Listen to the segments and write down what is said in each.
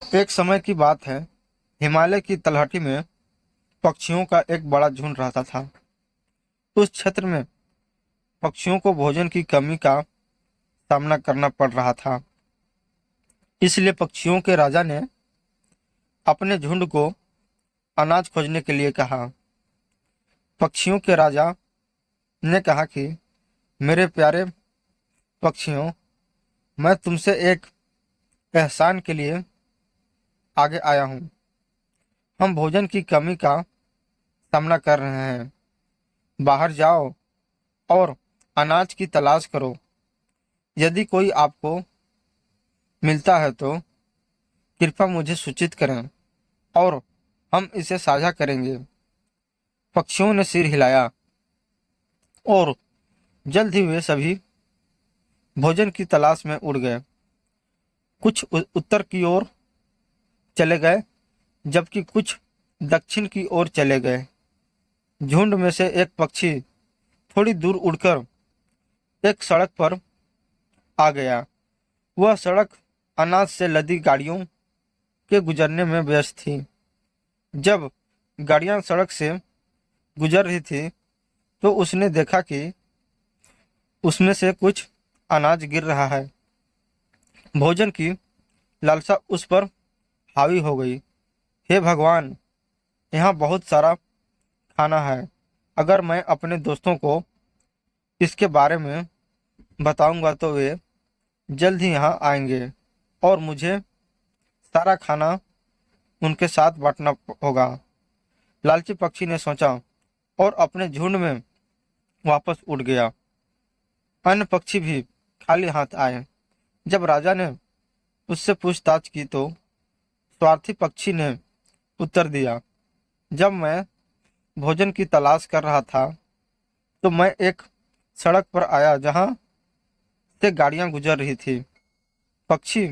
एक समय की बात है। हिमालय की तलहटी में पक्षियों का एक बड़ा झुंड रहता था। उस क्षेत्र में पक्षियों को भोजन की कमी का सामना करना पड़ रहा था। इसलिए पक्षियों के राजा ने अपने झुंड को अनाज खोजने के लिए कहा। पक्षियों के राजा ने कहा कि मेरे प्यारे पक्षियों, मैं तुमसे एक एहसान के लिए आगे आया हूँ। हम भोजन की कमी का सामना कर रहे हैं। बाहर जाओ और अनाज की तलाश करो। यदि कोई आपको मिलता है तो कृपया मुझे सूचित करें और हम इसे साझा करेंगे। पक्षियों ने सिर हिलाया और जल्द ही वे सभी भोजन की तलाश में उड़ गए। कुछ उत्तर की ओर चले गए, जबकि कुछ दक्षिण की ओर चले गए। झुंड में से एक पक्षी थोड़ी दूर उड़कर एक सड़क पर आ गया। वह सड़क अनाज से लदी गाड़ियों के गुजरने में व्यस्त थी। जब गाड़ियां सड़क से गुजर रही थी तो उसने देखा कि उसमें से कुछ अनाज गिर रहा है। भोजन की लालसा उस पर हावी हो गई। हे भगवान, यहाँ बहुत सारा खाना है। अगर मैं अपने दोस्तों को इसके बारे में बताऊंगा तो वे जल्द ही यहाँ आएंगे और मुझे सारा खाना उनके साथ बांटना होगा। लालची पक्षी ने सोचा और अपने झुंड में वापस उड़ गया। अन्य पक्षी भी खाली हाथ आए। जब राजा ने उससे पूछताछ की तो स्वार्थी पक्षी ने उत्तर दिया, जब मैं भोजन की तलाश कर रहा था तो मैं एक सड़क पर आया जहां से गाड़ियां गुजर रही थी। पक्षी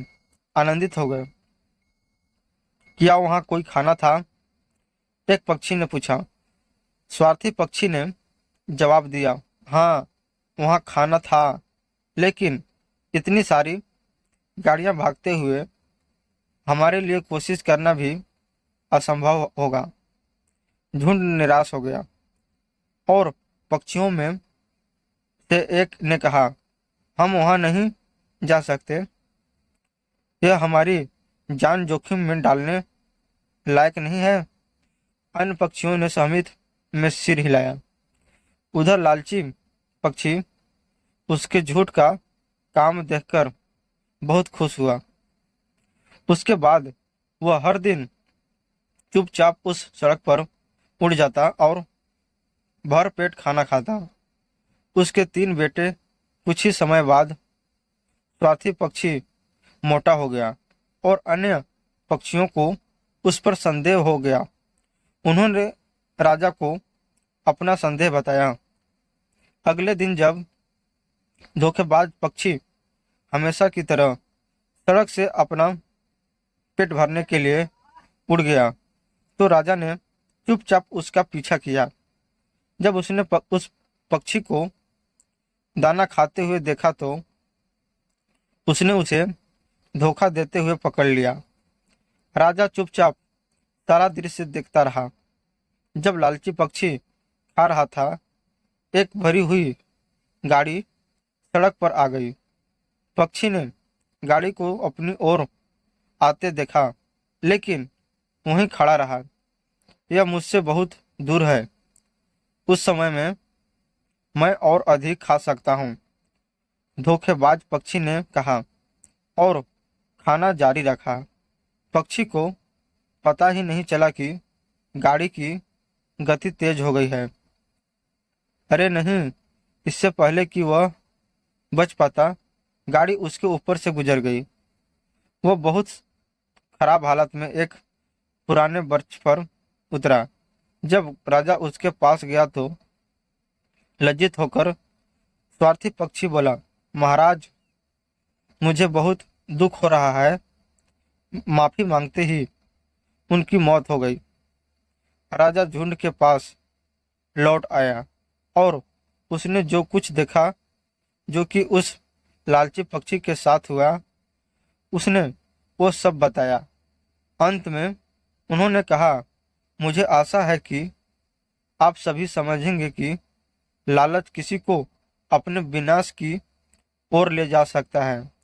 आनंदित हो गए। क्या वहां कोई खाना था? एक पक्षी ने पूछा। स्वार्थी पक्षी ने जवाब दिया, हाँ, वहां खाना था, लेकिन इतनी सारी गाड़ियां भागते हुए हमारे लिए कोशिश करना भी असंभव होगा। झुंड निराश हो गया और पक्षियों में से एक ने कहा, हम वहां नहीं जा सकते। यह हमारी जान जोखिम में डालने लायक नहीं है। अन्य पक्षियों ने सहमति में सिर हिलाया। उधर लालची पक्षी उसके झूठ का काम देखकर बहुत खुश हुआ। उसके बाद वह हर दिन चुपचाप उस सड़क पर उड़ जाता और भर पेट खाना खाता। उसके तीन बेटे कुछ ही समय बाद स्वार्थी पक्षी मोटा हो गया और अन्य पक्षियों को उस पर संदेह हो गया। उन्होंने राजा को अपना संदेह बताया। अगले दिन जब धोखेबाज पक्षी हमेशा की तरह सड़क से अपना पेट भरने के लिए उड़ गया तो राजा ने चुपचाप उसका पीछा किया। जब उसने उस पक्षी को दाना खाते हुए देखा तो उसने उसे धोखा देते हुए पकड़ लिया। राजा चुपचाप सारा दृश्य देखता रहा। जब लालची पक्षी खा रहा था, एक भरी हुई गाड़ी सड़क पर आ गई। पक्षी ने गाड़ी को अपनी ओर आते देखा, लेकिन वहीं खड़ा रहा। यह मुझसे बहुत दूर है। उस समय में मैं और अधिक खा सकता हूँ, धोखेबाज पक्षी ने कहा और खाना जारी रखा। पक्षी को पता ही नहीं चला कि गाड़ी की गति तेज हो गई है। अरे नहीं, इससे पहले कि वह बच पाता, गाड़ी उसके ऊपर से गुजर गई। वह बहुत खराब हालत में एक पुराने वृक्ष पर उतरा। जब राजा उसके पास गया तो लज्जित होकर स्वार्थी पक्षी बोला, महाराज, मुझे बहुत दुख हो रहा है। माफी मांगते ही उनकी मौत हो गई। राजा झुंड के पास लौट आया और उसने जो कुछ देखा, जो कि उस लालची पक्षी के साथ हुआ, उसने वो सब बताया। अंत में उन्होंने कहा, मुझे आशा है कि आप सभी समझेंगे कि लालच किसी को अपने विनाश की ओर ले जा सकता है।